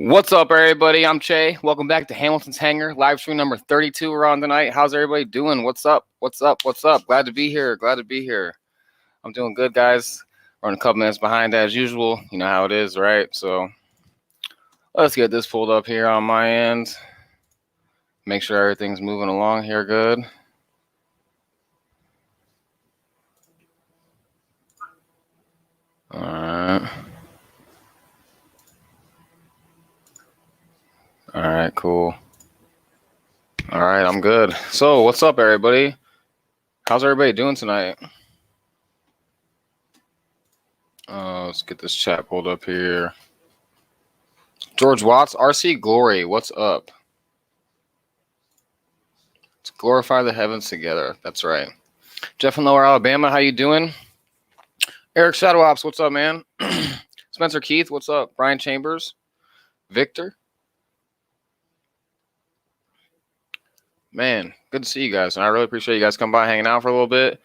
What's up, everybody? I'm Che. Welcome back to Hamilton's Hangar, live stream number 32. We're on tonight. How's everybody doing? What's up? What's up? What's up? Glad to be here. Glad to be here. I'm doing good, guys. Running a couple minutes behind as usual. You know how it is, right? So let's get this pulled up here on my end. Make sure everything's moving along here good. All right. All right, cool. All right, I'm good. So what's up, everybody? How's everybody doing tonight? Let's get this chat pulled up here. George Watts, RC Glory, what's up? Let's glorify the heavens together. That's right. Jeff in Lower Alabama, how you doing? Eric Shadow Ops, what's up, man? Spencer Keith, what's up? Brian Chambers, Victor. Man, good to see you guys. And I really appreciate you guys coming by, hanging out for a little bit.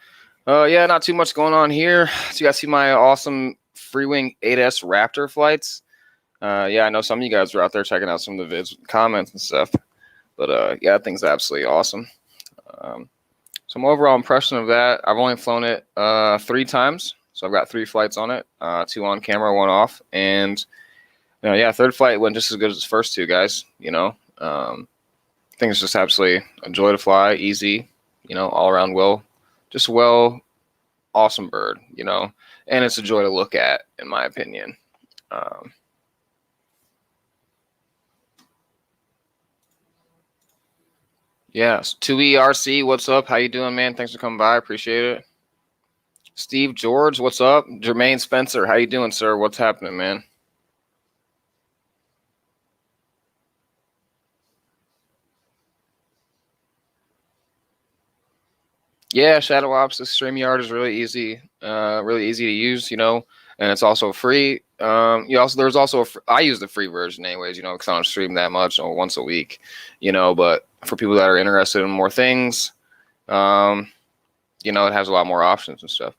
Yeah, not too much going on here. So you guys see my awesome Freewing 8S Raptor flights. Yeah, I know some of you guys are out there checking out some of the vids, comments and stuff. But yeah, that thing's absolutely awesome. So my overall impression of that, I've only flown it 3 times. So I've got 3 flights on it, 2 on camera, 1 off. And yeah, third flight went just as good as the first 2, guys. Thing's just absolutely a joy to fly, easy, all around awesome bird, and it's a joy to look at, in my opinion. Yes, 2ERC, what's up? How you doing, man? Thanks for coming by. Appreciate it. Steve George, what's up? Jermaine Spencer, how you doing, sir? What's happening, man? Yeah, Shadow Ops, the StreamYard is really easy to use, and it's also free. I use the free version anyways, because I don't stream that much, or once a week, but for people that are interested in more things, it has a lot more options and stuff.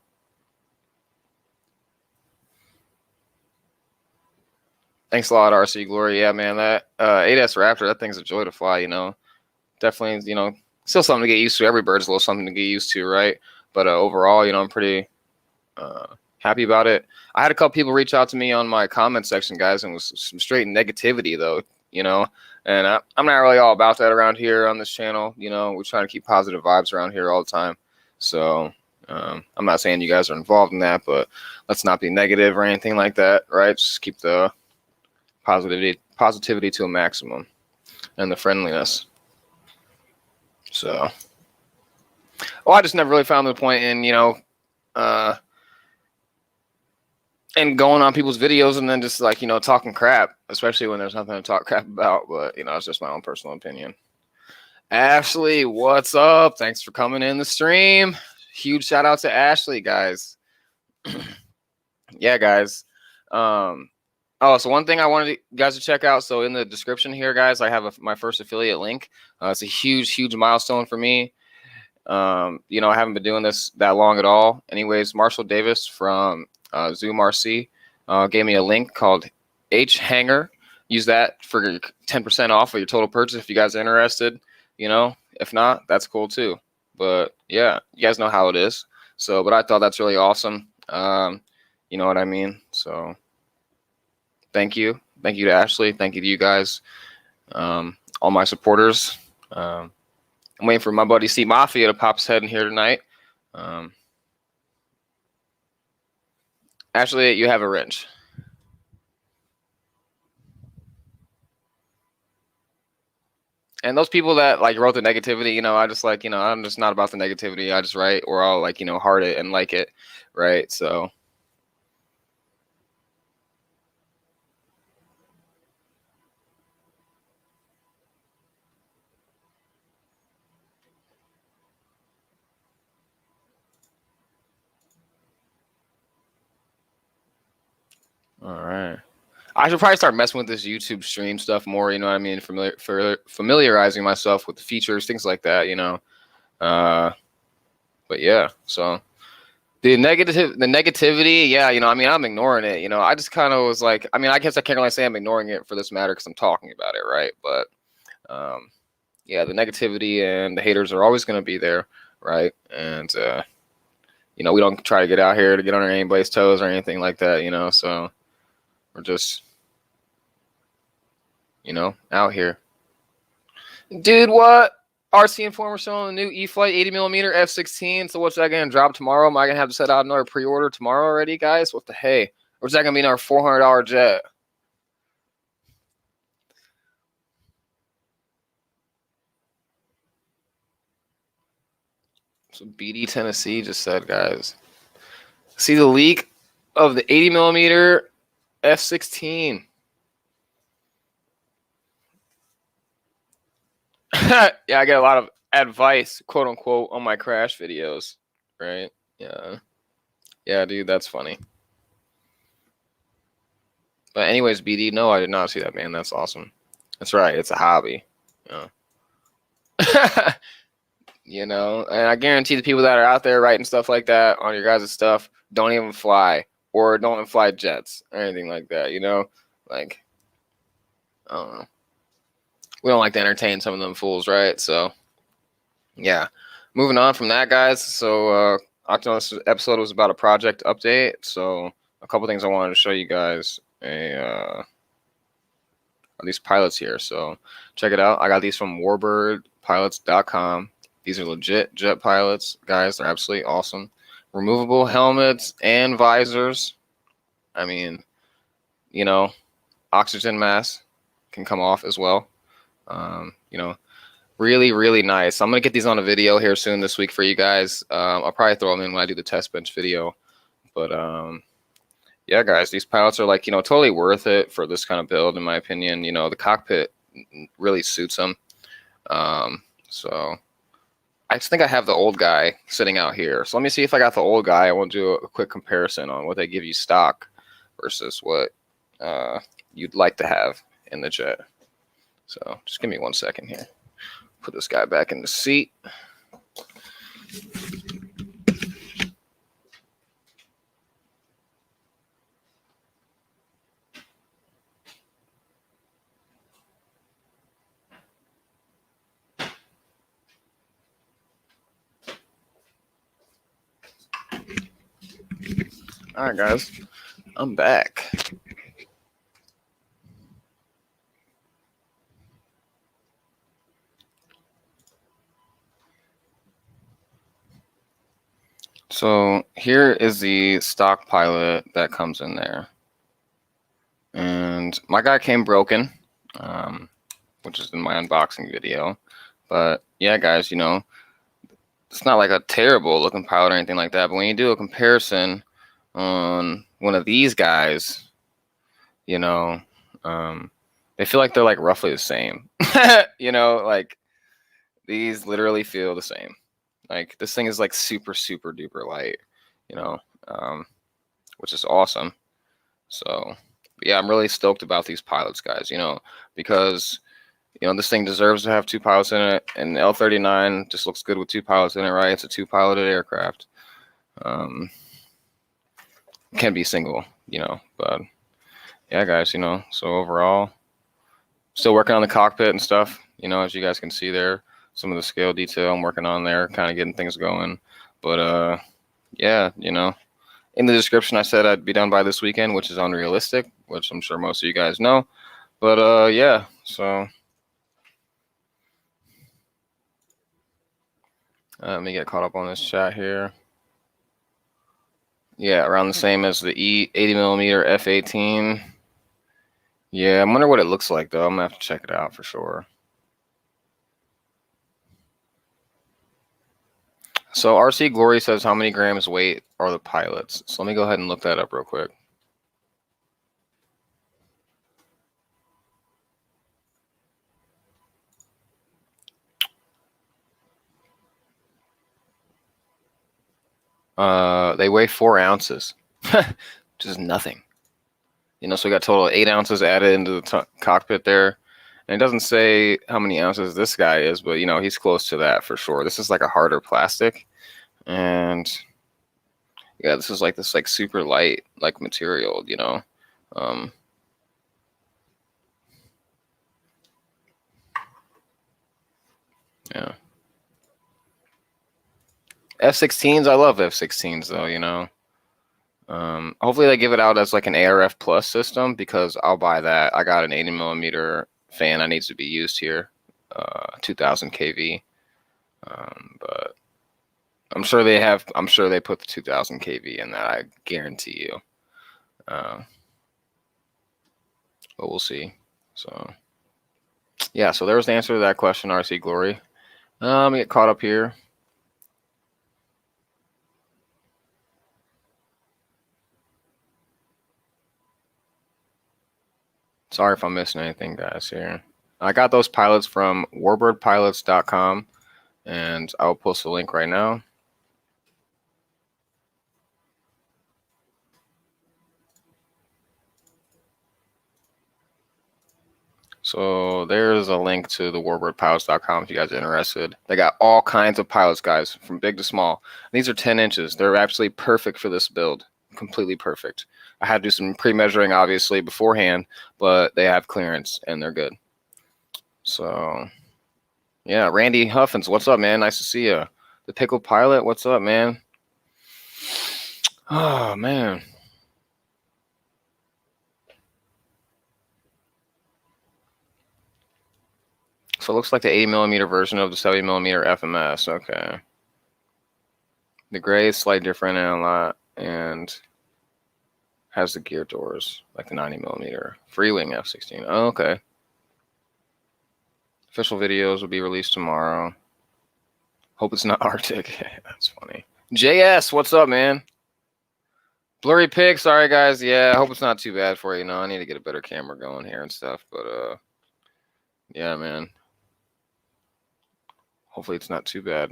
Thanks a lot, RC Glory. Yeah, man, that 8S Raptor, that thing's a joy to fly, definitely, still something to get used to. Every bird's a little something to get used to, right? But overall, I'm pretty happy about it. I had a couple people reach out to me on my comment section, guys, and was some straight negativity, though, and I'm not really all about that around here on this channel. We're trying to keep positive vibes around here all the time. So I'm not saying you guys are involved in that, but let's not be negative or anything like that, right? Just keep the positivity to a maximum and the friendliness. So, I just never really found the point in, and going on people's videos and then just like, talking crap, especially when there's nothing to talk crap about. But, it's just my own personal opinion. Ashley, what's up? Thanks for coming in the stream. Huge shout out to Ashley, guys. Yeah, guys. So one thing I wanted you guys to check out. So in the description here, guys, I have my first affiliate link. It's a huge milestone for me. I haven't been doing this that long at all. Anyways, Marshall Davis from Zoom RC gave me a link called HHANGAR. Use that for 10% off of your total purchase if you guys are interested. If not, that's cool too. But yeah, you guys know how it is. So, but I thought that's really awesome. You know what I mean? So thank you to Ashley. Thank you to you guys, all my supporters. I'm waiting for my buddy C Mafia to pop his head in here tonight. Ashley, you have a wrench. And those people that like wrote the negativity, I just like, I'm just not about the negativity. I just write, or I'll like, heart it and like it, right? So. All right. I should probably start messing with this YouTube stream stuff more, you know what I mean? Familiarizing myself with the features, things like that, But yeah, so The negativity, yeah, you know, I mean, I'm ignoring it. You know, I just kind of was like, I mean, I guess I can't really say I'm ignoring it for this matter because I'm talking about it, right? But yeah, the negativity and the haters are always going to be there, right? And you know, we don't try to get out here to get on anybody's toes or anything like that, you know. So we're just, you know, out here. Dude, what? RC Informer showing the new E-Flight 80mm F-16. So what's that going to drop tomorrow? Am I going to have to set out another pre-order tomorrow already, guys? What the hey? Or is that going to be our $400 jet? So BD Tennessee just said, guys. See the leak of the 80mm F-16. Yeah, I get a lot of advice, quote unquote, on my crash videos, right? Yeah. Yeah, dude, that's funny. But anyways, BD, no, I did not see that, man. That's awesome. That's right. It's a hobby. Yeah. You know, and I guarantee the people that are out there writing stuff like that on your guys' stuff don't even fly or don't even fly jets or anything like that, you know? Like, I don't know. We don't like to entertain some of them fools, right? So, yeah. Moving on from that, guys. So, Octon's episode was about a project update. So, a couple things I wanted to show you guys. These pilots here. So, check it out. I got these from warbirdpilots.com. These are legit jet pilots, guys. They're absolutely awesome. Removable helmets and visors. I mean, you know, oxygen mask can come off as well. You know, really, really nice. I'm going to get these on a video here soon this week for you guys. I'll probably throw them in when I do the test bench video. But, yeah, guys, these pilots are like, you know, totally worth it for this kind of build, in my opinion. You know, the cockpit really suits them. So I just think I have the old guy sitting out here. So let me see if I got the old guy. I want to do a quick comparison on what they give you stock versus what you'd like to have in the jet. So just give me 1 second here. Put this guy back in the seat. All right, guys, I'm back. So here is the stock pilot that comes in there. And my guy came broken, which is in my unboxing video. But yeah, guys, you know, it's not like a terrible looking pilot or anything like that. But when you do a comparison on one of these guys, you know, they feel like they're like roughly the same. You know, like these literally feel the same. Like this thing is like super, super duper light, you know, which is awesome. So yeah, I'm really stoked about these pilots, guys, you know, because, you know, this thing deserves to have two pilots in it, and L-39 just looks good with two pilots in it, right? It's a two-piloted aircraft. Can be single, you know, but yeah, guys, you know, so overall, still working on the cockpit and stuff, you know, as you guys can see there, some of the scale detail I'm working on there, kind of getting things going. But yeah, you know, in the description I said I'd be done by this weekend, which is unrealistic, which I'm sure most of you guys know. But yeah, so let me get caught up on this chat here. Yeah, around the same as the E80mm F-18. Yeah, I wonder what it looks like, though. I'm going to have to check it out for sure. So RC Glory says how many grams weight are the pilots. So let me go ahead and look that up real quick. They weigh 4 ounces, which is nothing. You know, so we got total 8 ounces added into the cockpit there. And it doesn't say how many ounces this guy is, but, you know, he's close to that for sure. This is like a harder plastic. And Yeah, this is like this like super light like material, you know. Yeah. F-16s, I love F-16s though, you know. Hopefully they give it out as like an ARF plus system because I'll buy that. I got an 80mm fan that needs to be used here, 2000 kV. But I'm sure they have. I'm sure they put the 2000 kV in that. I guarantee you. But we'll see. So yeah. So there's the answer to that question. RC Glory. Let me get caught up here. Sorry if I'm missing anything, guys. Here, I got those pilots from warbirdpilots.com, and I'll post the link right now. So there's a link to the warbirdpilots.com if you guys are interested. They got all kinds of pilots, guys, from big to small. These are 10 inches. They're absolutely perfect for this build. Completely perfect. I had to do some pre-measuring, obviously, beforehand, but they have clearance, and they're good. So, yeah, Randy Huffins, what's up, man? Nice to see you. The Pickle Pilot, what's up, man? Oh, man. So it looks like the 80mm version of the 70mm FMS. Okay. The gray is slightly different and a lot, and has the gear doors like the 90mm Freewing F-16. Oh, okay. Official videos will be released tomorrow. Hope it's not Arctic. That's funny. JS, what's up, man? Blurry pic. Sorry, guys. Yeah, I hope it's not too bad for you. No, I need to get a better camera going here and stuff. But yeah, man. Hopefully it's not too bad.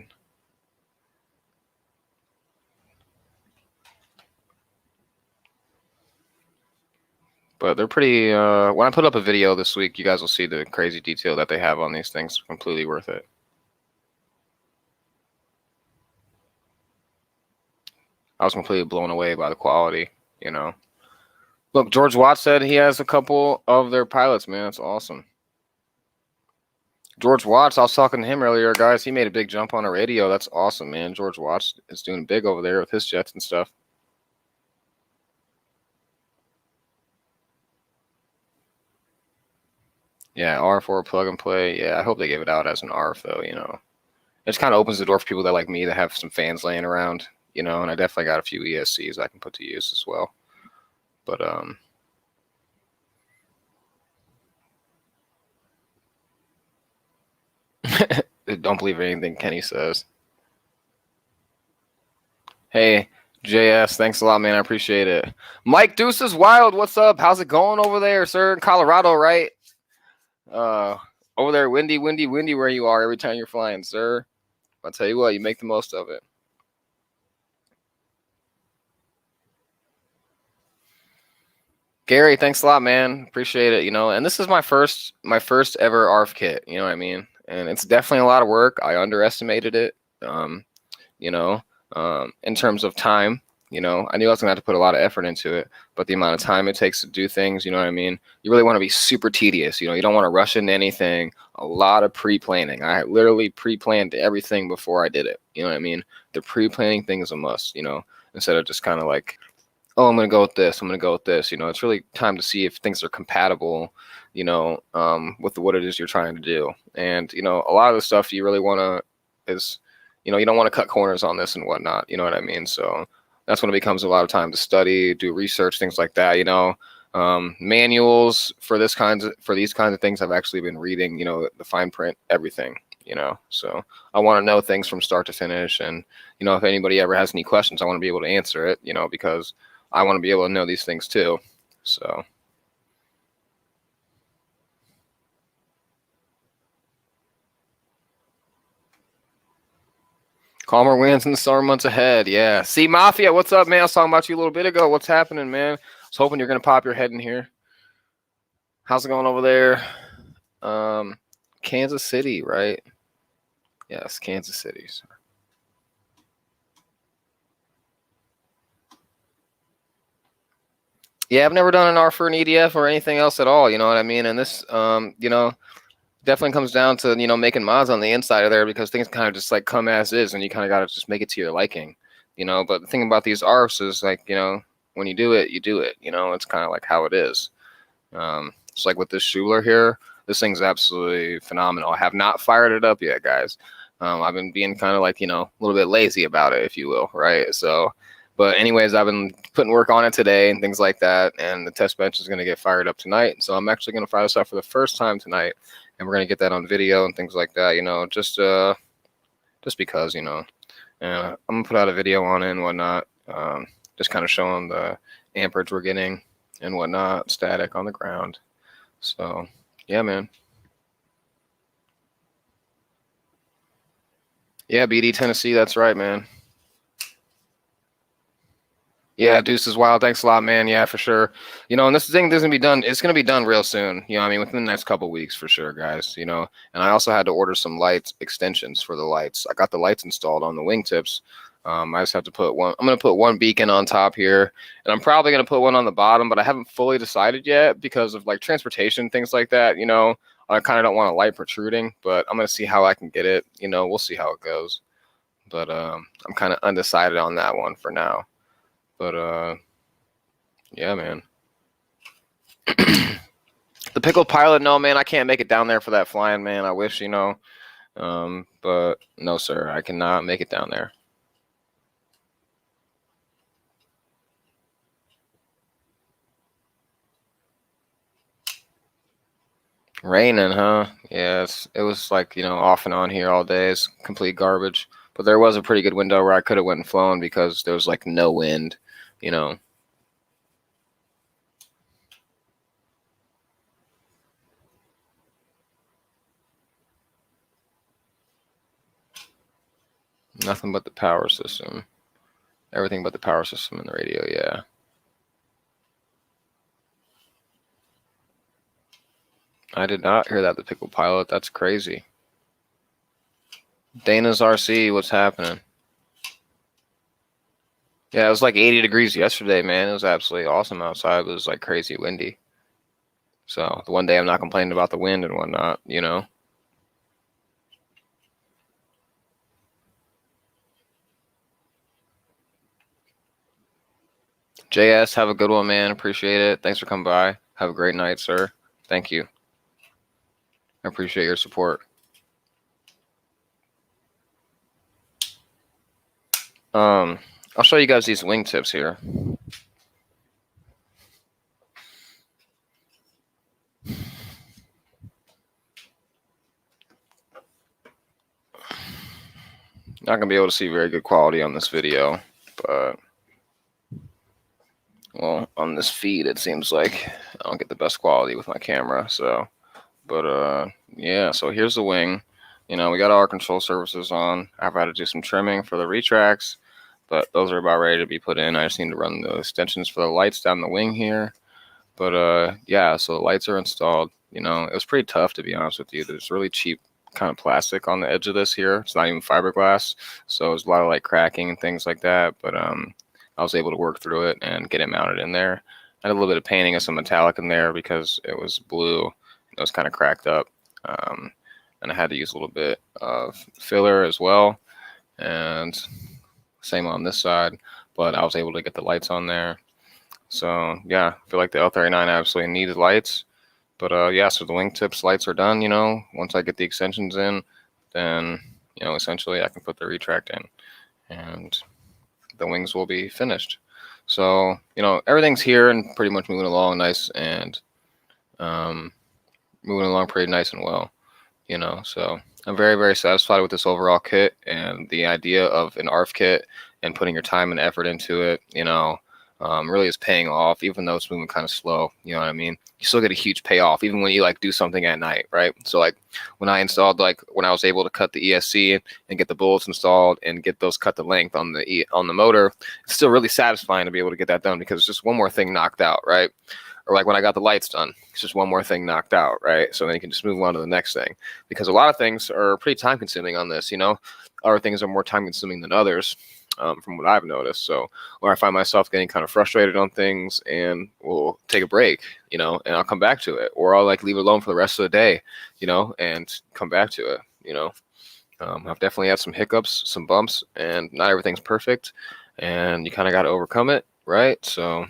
But they're pretty. When I put up a video this week, you guys will see the crazy detail that they have on these things. Completely worth it. I was completely blown away by the quality, you know. Look, George Watts said he has a couple of their pilots, man. That's awesome. George Watts, I was talking to him earlier, guys. He made a big jump on a radio. That's awesome, man. George Watts is doing big over there with his jets and stuff. Yeah, R4 plug and play. Yeah, I hope they give it out as an ARF, though, you know. It just kind of opens the door for people that like me that have some fans laying around, you know, and I definitely got a few ESCs I can put to use as well. But don't believe anything Kenny says. Hey, JS, thanks a lot, man. I appreciate it. Mike Deuce is wild. What's up? How's it going over there, sir? In Colorado, right? Over there, windy where you are every time you're flying, sir. I'll tell you what, you make the most of it. Gary, thanks a lot, man. Appreciate it. You know, and this is my first ever ARF kit. You know what I mean? And it's definitely a lot of work. I underestimated it. You know, in terms of time. You know, I knew I was gonna have to put a lot of effort into it, but the amount of time it takes to do things, you know what I mean? You really want to be super tedious. You know, you don't want to rush into anything. A lot of pre-planning. I literally pre-planned everything before I did it. You know what I mean? The pre-planning thing is a must. You know, instead of just kind of like, oh, I'm gonna go with this. I'm gonna go with this. You know, it's really time to see if things are compatible. You know, with what it is you're trying to do. And you know, a lot of the stuff you really want to is, you know, you don't want to cut corners on this and whatnot. You know what I mean? So that's when it becomes a lot of time to study, do research, things like that. You know, manuals for these kinds of things. I've actually been reading. You know, the fine print, everything. You know, so I want to know things from start to finish. And you know, if anybody ever has any questions, I want to be able to answer it. You know, because I want to be able to know these things too. So. Calmer winds in the summer months ahead. Yeah. See, Mafia, what's up, man? I was talking about you a little bit ago. What's happening, man? I was hoping you're going to pop your head in here. How's it going over there? Kansas City, right? Yes, Kansas City. Yeah, I've never done an R for an EDF or anything else at all. You know what I mean? And this, definitely comes down to, making mods on the inside of there, because things kind of just like come as is, and you kind of got to just make it to your liking, But the thing about these ARFs is like, when you do it, you do it. It's kind of like how it is. It's like with this Schuler here. This thing's absolutely phenomenal. I have not fired it up yet, guys. I've been being kind of like, a little bit lazy about it, if you will, right? So, but anyways, I've been putting work on it today and things like that, and the test bench is going to get fired up tonight. So I'm actually going to fire this up for the first time tonight, and we're going to get that on video and things like that, just because, and I'm going to put out a video on it and whatnot, just kind of showing the amperage we're getting and whatnot, static on the ground. So, yeah, man. Yeah, BD Tennessee, that's right, man. Yeah, Deuce is wild. Thanks a lot, man. Yeah, for sure. And this thing doesn't be done. It's gonna be done real soon. Within the next couple weeks for sure, guys. And I also had to order some light extensions for the lights. I got the lights installed on the wingtips. I just have to put one. I'm gonna put one beacon on top here, and I'm probably gonna put one on the bottom, but I haven't fully decided yet because of like transportation, things like that. I kind of don't want a light protruding, but I'm gonna see how I can get it. We'll see how it goes. But I'm kind of undecided on that one for now. But yeah, man. The Pickle Pilot, no, man, I can't make it down there for that flying, man. I wish, but no, sir, I cannot make it down there. Raining, huh? Yeah, it was like, off and on here all day. It's complete garbage. But there was a pretty good window where I could have went and flown because there was like no wind, Nothing but the power system. Everything but the power system in the radio, yeah. I did not hear that, the Pickle Pilot. That's crazy. Dana's RC, what's happening? Yeah, it was like 80 degrees yesterday, man. It was absolutely awesome outside. It was like crazy windy. So the one day I'm not complaining about the wind and whatnot, JS, have a good one, man. Appreciate it. Thanks for coming by. Have a great night, sir. Thank you. I appreciate your support. I'll show you guys these wingtips here. Not gonna be able to see very good quality on this video, but well, on this feed it seems like I don't get the best quality with my camera. So, but yeah. So here's the wing. We got all our control surfaces on. I've had to do some trimming for the retracts, but those are about ready to be put in. I just need to run the extensions for the lights down the wing here. But yeah, so the lights are installed. It was pretty tough, to be honest with you. There's really cheap kind of plastic on the edge of this here. It's not even fiberglass, so there's a lot of like cracking and things like that. But I was able to work through it and get it mounted in there. I had a little bit of painting of some metallic in there because it was blue. It was kind of cracked up, and I had to use a little bit of filler as well, and same on this side. But I was able to get the lights on there. So yeah, I feel like the L39 absolutely needed lights. But yeah, so the wingtips lights are done. Once I get the extensions in, then essentially I can put the retract in, and the wings will be finished. So everything's here and pretty much moving along nice, and moving along pretty nice and well. So I'm very, very satisfied with this overall kit, and the idea of an ARF kit and putting your time and effort into it, really is paying off, even though it's moving kind of slow. You know what I mean? You still get a huge payoff, even when you like do something at night, right? So like when I installed, when I was able to cut the ESC and get the bullets installed and get those cut to length on the motor, it's still really satisfying to be able to get that done because it's just one more thing knocked out, right? Or like when I got the lights done, it's just one more thing knocked out, right? So then you can just move on to the next thing, because a lot of things are pretty time consuming on this, Other things are more time consuming than others. from what I've noticed. So, where I find myself getting kind of frustrated on things, and we'll take a break, you know, and I'll come back to it, or I'll like leave it alone for the rest of the day, you know, and come back to it, you know. I've definitely had some hiccups, some bumps, and not everything's perfect, and you kind of got to overcome it, right? So,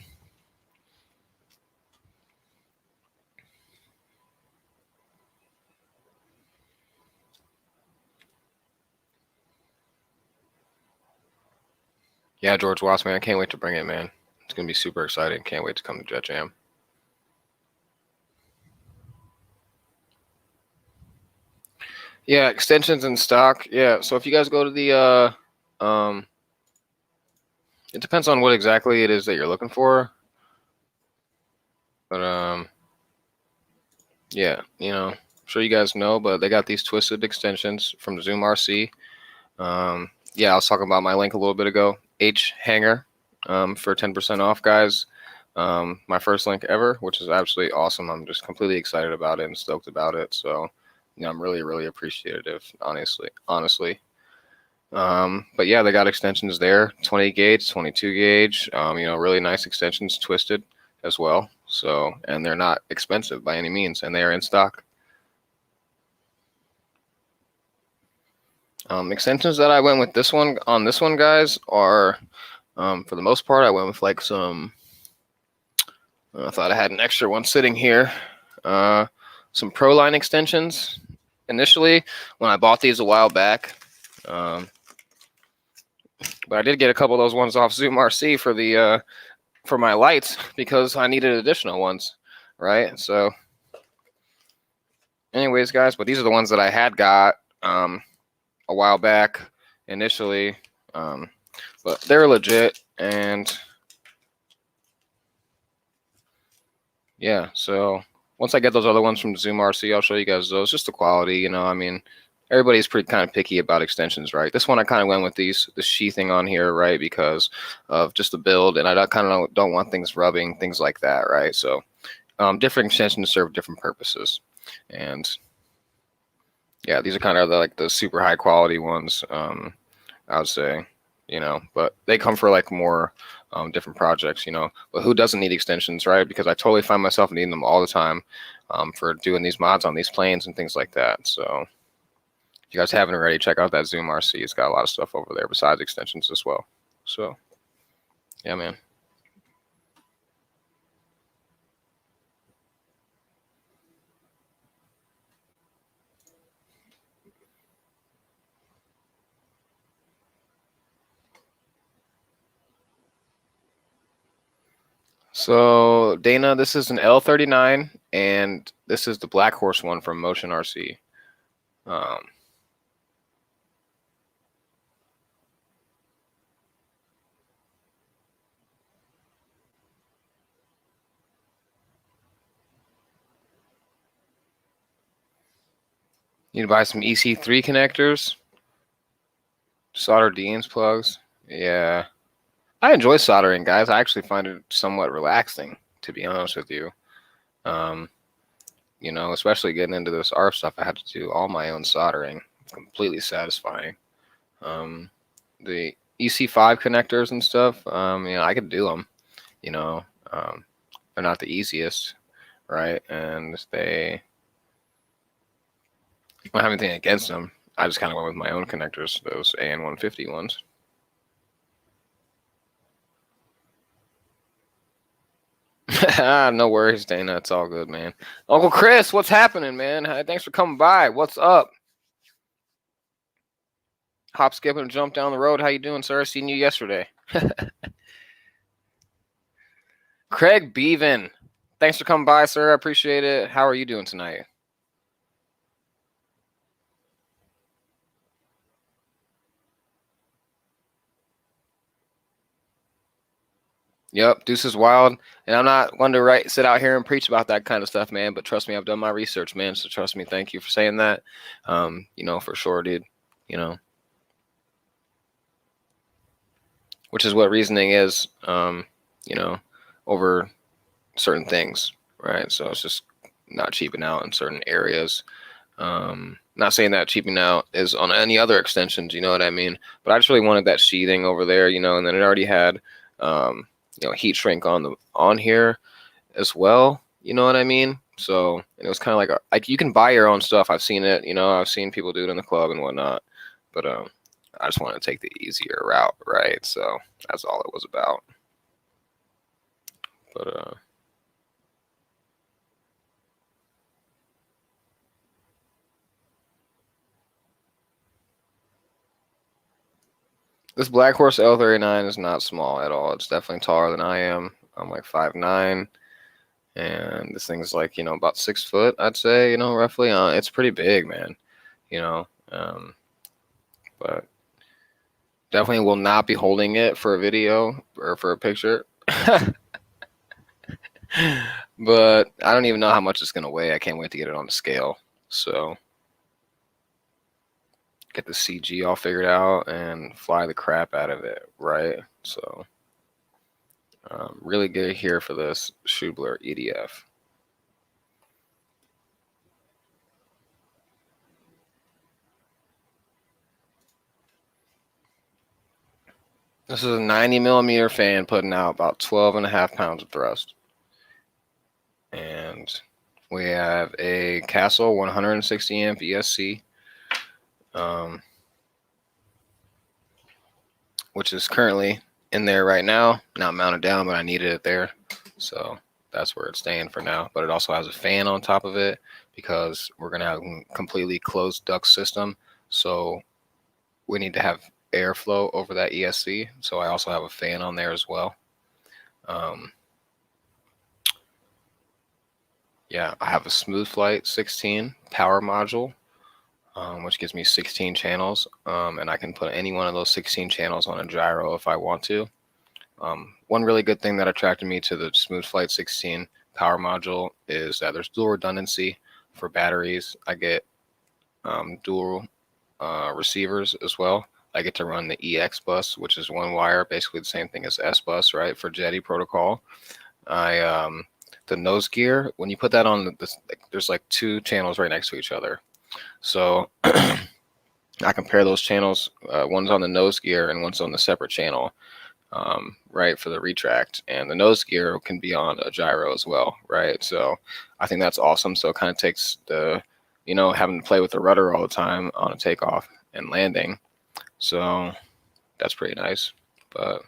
yeah, George Watts, man, I can't wait to bring it, man. It's gonna be super exciting. Can't wait to come to Jet Jam. Yeah, extensions in stock. Yeah, so if you guys go to the it depends on what exactly it is that you're looking for, but yeah, you know, I'm sure you guys know, but they got these twisted extensions from Zoom RC. Yeah, I was talking about my link a little bit ago. HHANGAR for 10% off, guys. My first link ever, which is absolutely awesome. I'm just completely excited about it and stoked about it. So, you know, I'm really, really appreciative, honestly. But yeah, they got extensions there, 20 gauge, 22 gauge, you know, really nice extensions, twisted as well. So, and they're not expensive by any means, and they are in stock. Extensions that I went with this one guys, are for the most part, I went with like some. I thought I had an extra one sitting here. Some Pro Line extensions. Initially, when I bought these a while back, but I did get a couple of those ones off Zoom RC for my lights because I needed additional ones, right? So, anyways, guys, but these are the ones that I had got a while back initially, but they're legit, and yeah, so once I get those other ones from Zoom RC, I'll show you guys those. Just the quality, you know. I mean, everybody's pretty kind of picky about extensions, right? This one I kind of went with the sheathing on here, right, because of just the build, and I kind of don't want things rubbing, things like that, right? So different extensions serve different purposes, and yeah, these are kind of like the super high quality ones, I would say, you know, but they come for like more different projects, you know. But who doesn't need extensions, right? Because I totally find myself needing them all the time for doing these mods on these planes and things like that. So if you guys haven't already, check out that Zoom RC. It's got a lot of stuff over there besides extensions as well. So yeah, man. So Dana, this is an L39, and this is the Black Horse one from Motion RC. Need to buy some EC3 connectors, solder DNs plugs. Yeah, I enjoy soldering, guys. I actually find it somewhat relaxing, to be honest with you. You know, especially getting into this ARF stuff, I had to do all my own soldering. Completely satisfying. The EC5 connectors and stuff, you know, I could do them. You know, they're not the easiest, right? And they, I don't have anything against them. I just kind of went with my own connectors, those AN150 ones. No worries, Dana. It's all good, man. Uncle Chris, what's happening, man? Thanks for coming by. What's up? Hop, skip, and jump down the road. How you doing, sir? Seen you yesterday. Craig Beaven, thanks for coming by, sir. I appreciate it. How are you doing tonight? Yep, Deuce is wild, and I'm not one to sit out here and preach about that kind of stuff, man. But trust me, I've done my research, man. So trust me. Thank you for saying that. You know, for sure, dude. You know, which is what reasoning is. You know, over certain things, right? So it's just not cheaping out in certain areas. Not saying that cheaping out is on any other extensions, you know what I mean? But I just really wanted that sheathing over there, you know, and then it already had, heat shrink on here as well. You know what I mean? So and it was kind of like you can buy your own stuff. I've seen it. You know, I've seen people do it in the club and whatnot. But I just wanted to take the easier route, right? So that's all it was about. But this Black Horse L39 is not small at all. It's definitely taller than I am. I'm like 5'9", and this thing's like, you know, about 6 foot, I'd say, you know, roughly. It's pretty big, man. You know, but definitely will not be holding it for a video or for a picture. But I don't even know how much it's gonna weigh. I can't wait to get it on the scale. So get the CG all figured out and fly the crap out of it, right? So really good here for this Schubler EDF. This is a 90 millimeter fan putting out about 12.5 pounds of thrust. And we have a Castle 160 amp ESC, which is currently in there right now, not mounted down, but I needed it there. So that's where it's staying for now. But it also has a fan on top of it because we're going to have a completely closed duct system. So we need to have airflow over that ESC. So I also have a fan on there as well. Yeah, I have a Smooth Flight 16 power module, which gives me 16 channels, and I can put any one of those 16 channels on a gyro if I want to. One really good thing that attracted me to the Smooth Flight 16 power module is that there's dual redundancy for batteries. I get dual receivers as well. I get to run the EX bus, which is one wire, basically the same thing as S bus, right, for Jetty protocol. The nose gear, when you put that on, there's like two channels right next to each other. So I compare those channels. One's on the nose gear and one's on the separate channel, right, for the retract. And the nose gear can be on a gyro as well, right? So I think that's awesome. So it kind of takes the, you know, having to play with the rudder all the time on a takeoff and landing. So that's pretty nice. But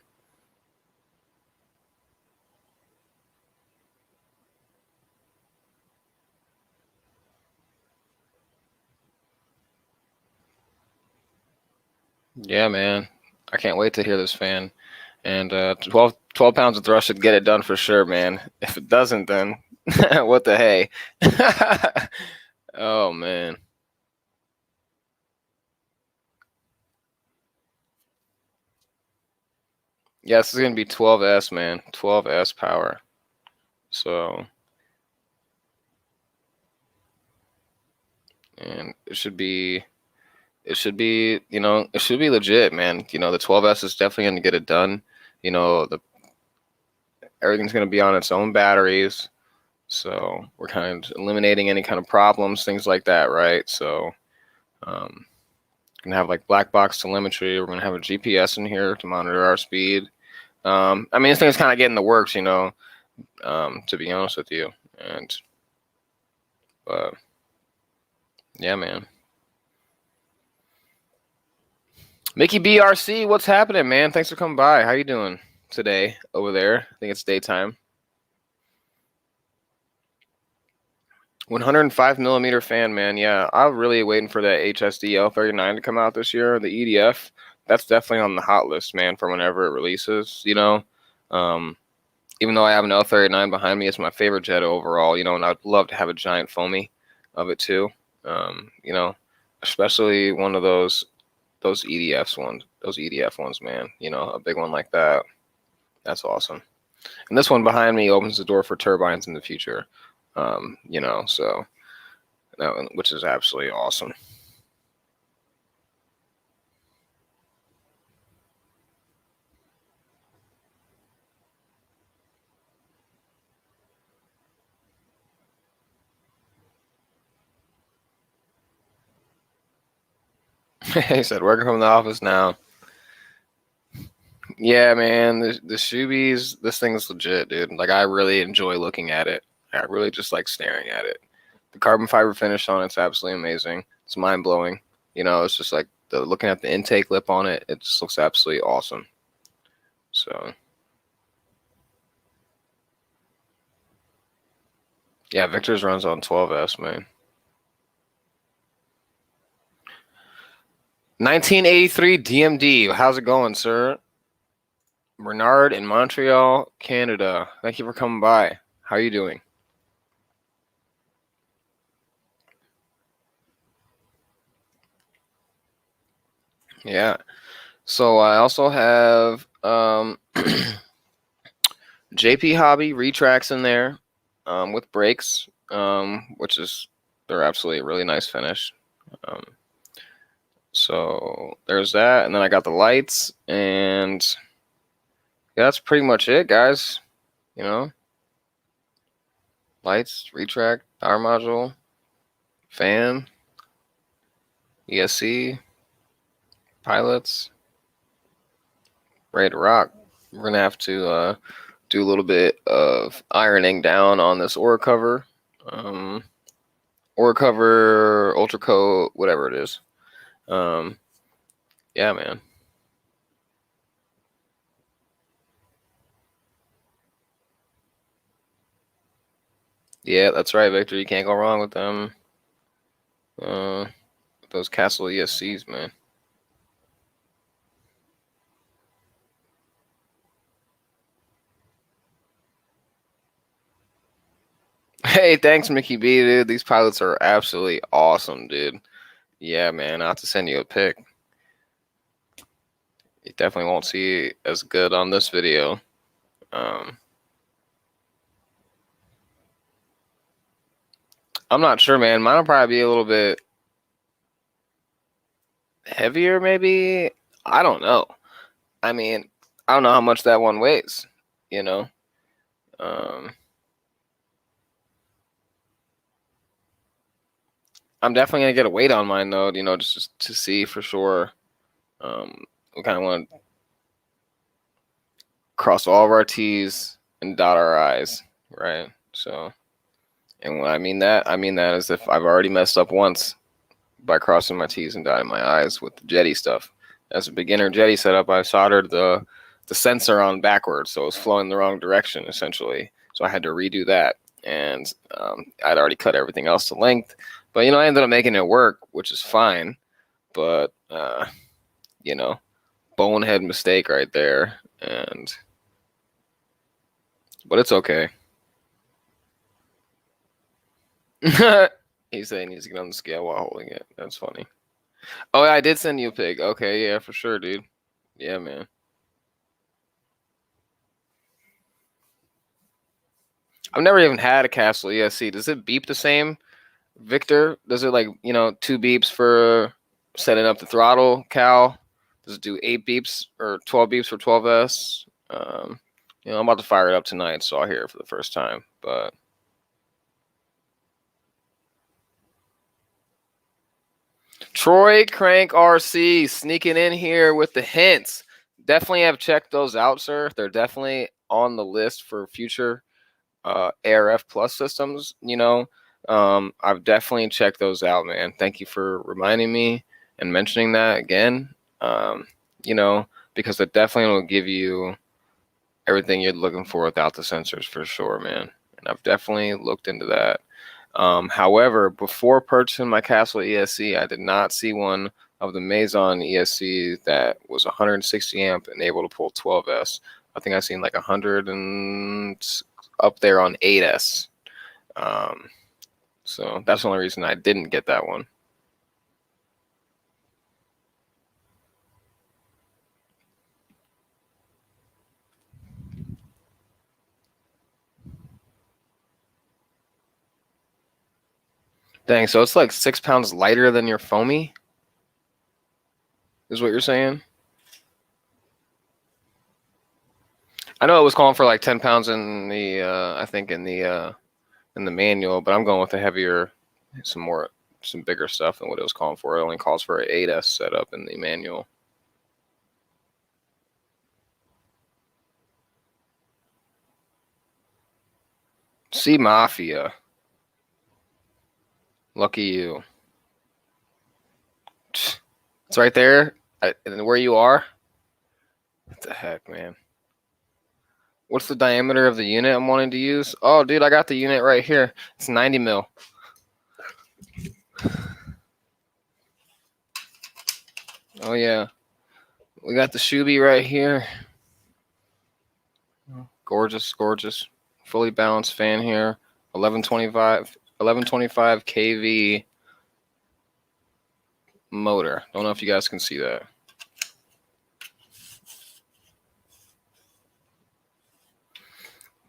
yeah, man, I can't wait to hear this fan. And 12 pounds of thrust should get it done for sure, man. If it doesn't, then what the hey? Oh, man. Yeah, this is going to be 12S, man. 12S power. So, and it should be, you know, it should be legit, man. You know, the 12S is definitely going to get it done. You know, everything's going to be on its own batteries. So we're kind of eliminating any kind of problems, things like that, right? So, gonna have like black box telemetry. We're gonna have a GPS in here to monitor our speed. I mean, this thing's kind of getting the works, you know, to be honest with you. And, yeah, man. Mickey BRC, what's happening, man? Thanks for coming by. How you doing today over there? I think it's daytime. 105 millimeter fan, man. Yeah, I'm really waiting for that HSD L39 to come out this year. The EDF, that's definitely on the hot list, man, for whenever it releases. You know, even though I have an L39 behind me, it's my favorite jet overall. You know, and I'd love to have a giant foamy of it too. You know, especially one of those EDF ones, man. You know, a big one like that. That's awesome. And this one behind me opens the door for turbines in the future. You know, so that one, which is absolutely awesome. He said, working from the office now. Yeah, man, the Shubies, this thing is legit, dude. Like, I really enjoy looking at it. I really just like staring at it. The carbon fiber finish on it's absolutely amazing. It's mind blowing. It's just like looking at the intake lip on it. It just looks absolutely awesome. So, yeah, Victor's runs on 12S, man. 1983 DMD. How's it going, sir? Bernard in Montreal, Canada. Thank you for coming by. How are you doing? Yeah. So I also have JP Hobby retracts in there with brakes, which is they're absolutely a really nice finish. So there's that, and then I got the lights, and yeah, that's pretty much it, guys. Lights, retract, power module, fan, ESC, pilots, ready to rock. We're gonna have to do a little bit of ironing down on this ore cover, ultra coat, whatever it is. Yeah, man. Yeah, that's right, Victor. You can't go wrong with them. Those Castle ESCs, man. Hey, thanks, Mickey B, dude. These pilots are absolutely awesome, dude. Yeah, man. I'll have to send you a pic. You definitely won't see it as good on this video. I'm not sure, man. Mine will probably be a little bit heavier, maybe. I don't know. I mean, I don't know how much that one weighs, you know? I'm definitely going to get a weight on mine, though, just to see for sure. We kind of want to cross all of our T's and dot our I's, right? So, and when I mean that as if I've already messed up once by crossing my T's and dotting my I's with the Jetty stuff. As a beginner Jetty setup, I soldered the sensor on backwards, so it was flowing the wrong direction, essentially. So I had to redo that, and I'd already cut everything else to length. But, I ended up making it work, which is fine. But, bonehead mistake right there. But it's okay. He's saying he needs to get on the scale while holding it. That's funny. Oh, I did send you a pic. Okay, yeah, for sure, dude. Yeah, man. I've never even had a Castle ESC. Does it beep the same, Victor? Does it 2 beeps for setting up the throttle, Cal? Does it do 8 beeps or 12 beeps for 12S? I'm about to fire it up tonight, so I'll hear it for the first time. But Troy Crank RC sneaking in here with the hints. Definitely have checked those out, sir. They're definitely on the list for future ARF Plus systems. I've definitely checked those out, man. Thank you for reminding me and mentioning that again. Because it definitely will give you everything you're looking for without the sensors, for sure, man. And I've definitely looked into that. However, before purchasing my Castle ESC, I did not see one of the Maison ESC that was 160 amp and able to pull 12S. I think I've seen like 100 and up there on 8S. So that's the only reason I didn't get that one. Dang, so it's like 6 pounds lighter than your foamy? Is what you're saying? I know it was calling for like 10 pounds in the I think in the manual, but I'm going with a heavier, some more some bigger stuff than what it was calling for. It only calls for an 8S setup in the manual. Sea Mafia. Lucky you. It's right there. And where you are? What the heck, man? What's the diameter of the unit I'm wanting to use? Oh, dude, I got the unit right here. It's 90 mil. Oh, yeah. We got the Shuby right here. Gorgeous, gorgeous. Fully balanced fan here. 1125 kV motor. Don't know if you guys can see that.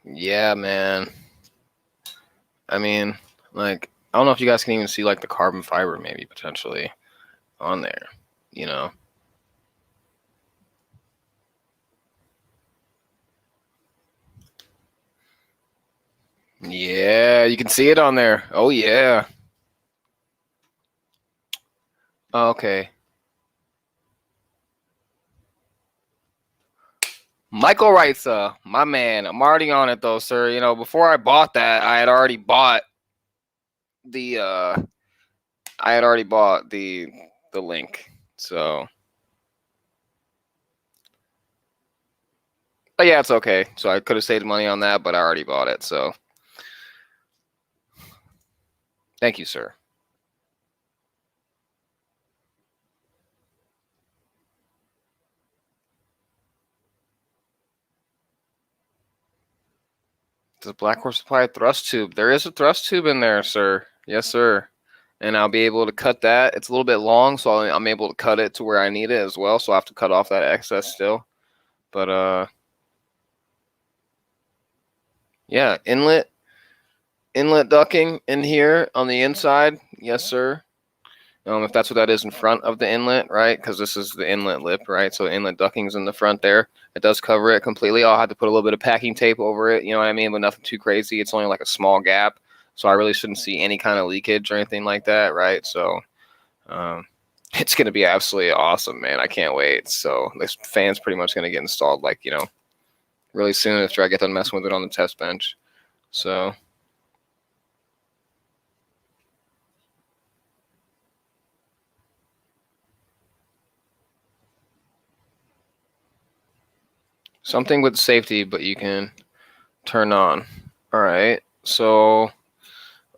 Yeah, man. I mean, like, I don't know if you guys can even see like the carbon fiber maybe potentially on there, you know. Yeah, you can see it on there. Oh yeah. Okay. Michael writes, my man, I'm already on it though, sir. You know, before I bought that, I had already bought the the link. So but yeah, it's okay. So I could have saved money on that, but I already bought it. So thank you, sir. Does Black Horse supply a thrust tube? There is a thrust tube in there, sir. Yes, sir. And I'll be able to cut that. It's a little bit long, so I'm able to cut it to where I need it as well. So I have to cut off that excess still. But yeah, inlet ducking in here on the inside. Yes, sir. If that's what that is in front of the inlet, right? Because this is the inlet lip, right? So inlet ducking's in the front there. It does cover it completely. I'll have to put a little bit of packing tape over it, you know what I mean? But nothing too crazy. It's only like a small gap. So I really shouldn't see any kind of leakage or anything like that, right? So it's going to be absolutely awesome, man. I can't wait. So this fan's pretty much going to get installed, like, you know, really soon after I get done messing with it on the test bench. So something with safety, but you can turn on. All right. So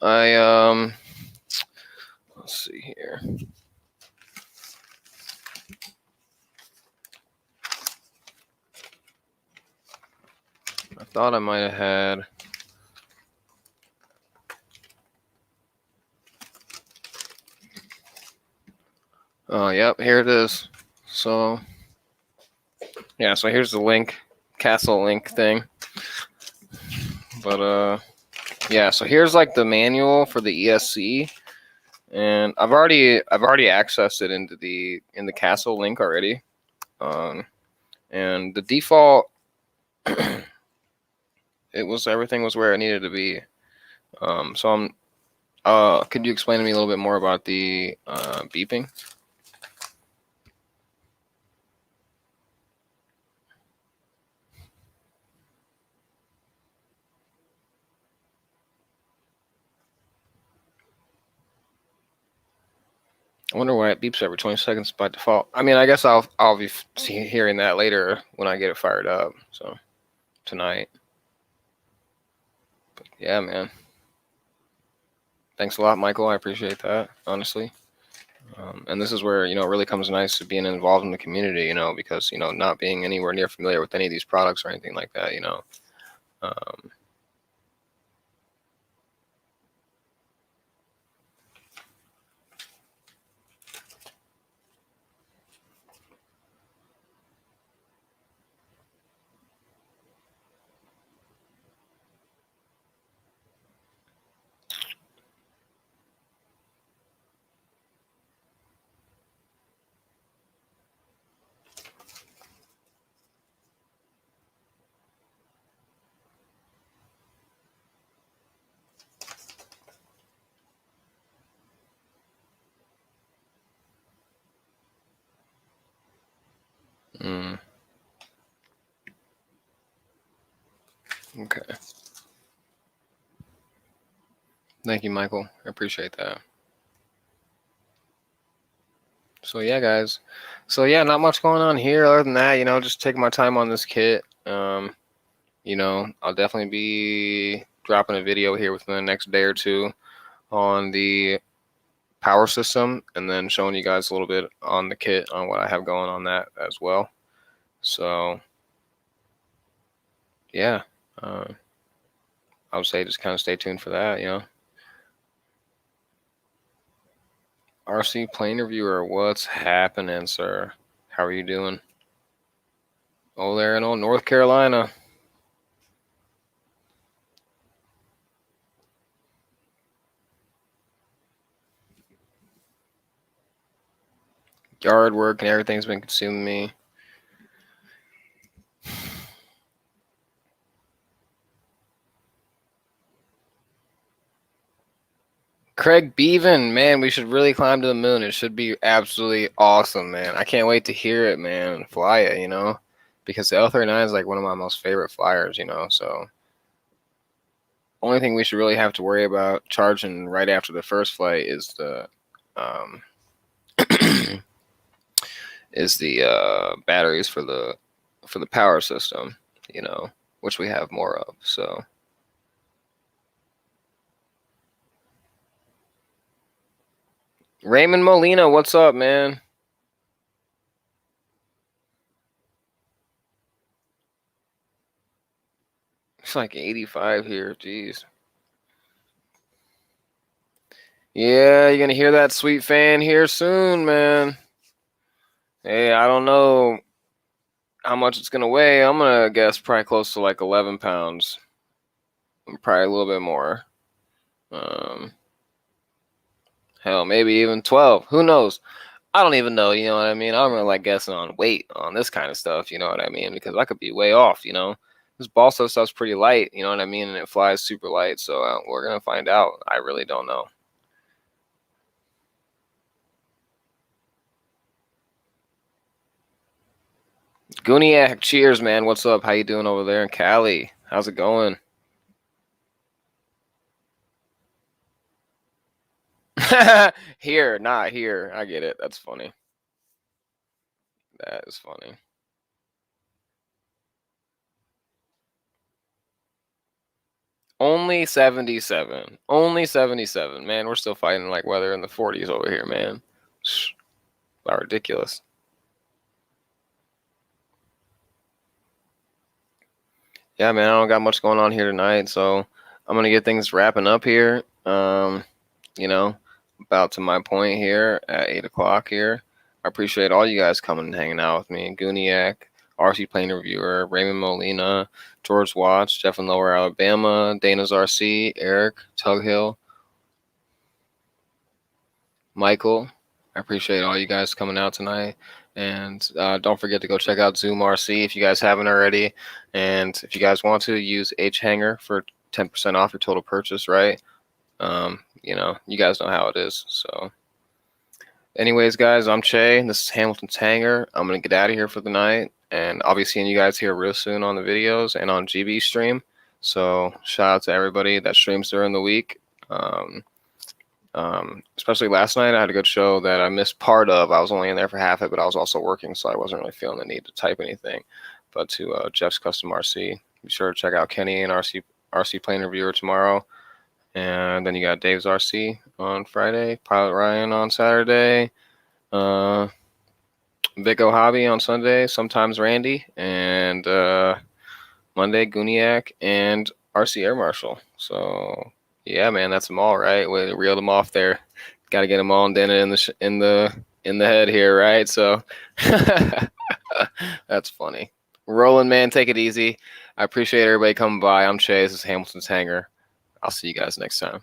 I let's see here. I thought I might have had. Oh, yep, here it is. So yeah, so here's the link, castle link thing. But yeah, so here's like the manual for the ESC, and I've already accessed it in the castle link already. And the default everything was where it needed to be. So could you explain to me a little bit more about the beeping? I wonder why it beeps every 20 seconds by default. I mean, I guess I'll be hearing that later when I get it fired up. So tonight. But yeah, man. Thanks a lot, Michael. I appreciate that, honestly. And this is where, you know, it really comes nice to being involved in the community, you know, because, you know, not being anywhere near familiar with any of these products or anything like that, you know. Okay. Thank you, Michael. I appreciate that. So yeah, guys. So yeah, not much going on here other than that. Just taking my time on this kit. I'll definitely be dropping a video here within the next day or two on the power system, and then showing you guys a little bit on the kit on what I have going on that as well. So yeah, I would say just kind of stay tuned for that. RC Plane Reviewer, what's happening, sir? How are you doing? Oh, there in old North Carolina. Yard work and everything's been consuming me. Craig Beaven, man, we should really climb to the moon. It should be absolutely awesome, man. I can't wait to hear it, man, and fly it, because the L39 is like one of my most favorite flyers, so only thing we should really have to worry about charging right after the first flight is the batteries for the power system, which we have more of. So Raymond Molina, what's up, man? It's like 85 here. Jeez. Yeah, you're gonna hear that sweet fan here soon, man. Hey, I don't know how much it's gonna weigh. I'm gonna guess probably close to like 11 pounds. Probably a little bit more. Hell, maybe even 12. Who knows? I don't even know, you know what I mean? I don't really like guessing on weight on this kind of stuff, you know what I mean? Because I could be way off, This balsa stuff's pretty light, you know what I mean? And it flies super light, so we're going to find out. I really don't know. Gooniac, cheers, man. What's up? How you doing over there in Cali? How's it going? Here, not here. I get it. That's funny. That is funny. Only 77. Only 77. Man, we're still fighting like weather in the 40s over here, man. About ridiculous. Yeah, man, I don't got much going on here tonight, so I'm gonna get things wrapping up here. About to my point here at 8 o'clock here. I appreciate all you guys coming and hanging out with me. Gooniac, RC Plane Reviewer, Raymond Molina, George Watts, Jeff in Lower Alabama, Dana's RC, Eric, Tug Hill, Michael. I appreciate all you guys coming out tonight. And don't forget to go check out Zoom RC if you guys haven't already. And if you guys want to, use HHANGAR for 10% off your total purchase, right? You guys know how it is. So anyways, guys, I'm Che. This is Hamilton's Hangar. I'm going to get out of here for the night. And I'll be seeing you guys here real soon on the videos and on GB stream. So shout out to everybody that streams during the week. Especially last night, I had a good show that I missed part of. I was only in there for half it, but I was also working, so I wasn't really feeling the need to type anything. But to Jeff's Custom RC, be sure to check out Kenny and RC Plane Reviewer tomorrow. And then you got Dave's RC on Friday, Pilot Ryan on Saturday, Vico Hobby on Sunday, sometimes Randy, and Monday, Gooniac, and RC Air Marshal. So yeah, man, that's them all, right? We reeled them off there. Got to get them all indented in the head here, right? So that's funny. Rolling, man, take it easy. I appreciate everybody coming by. I'm Che. This is Hamilton's Hangar. I'll see you guys next time.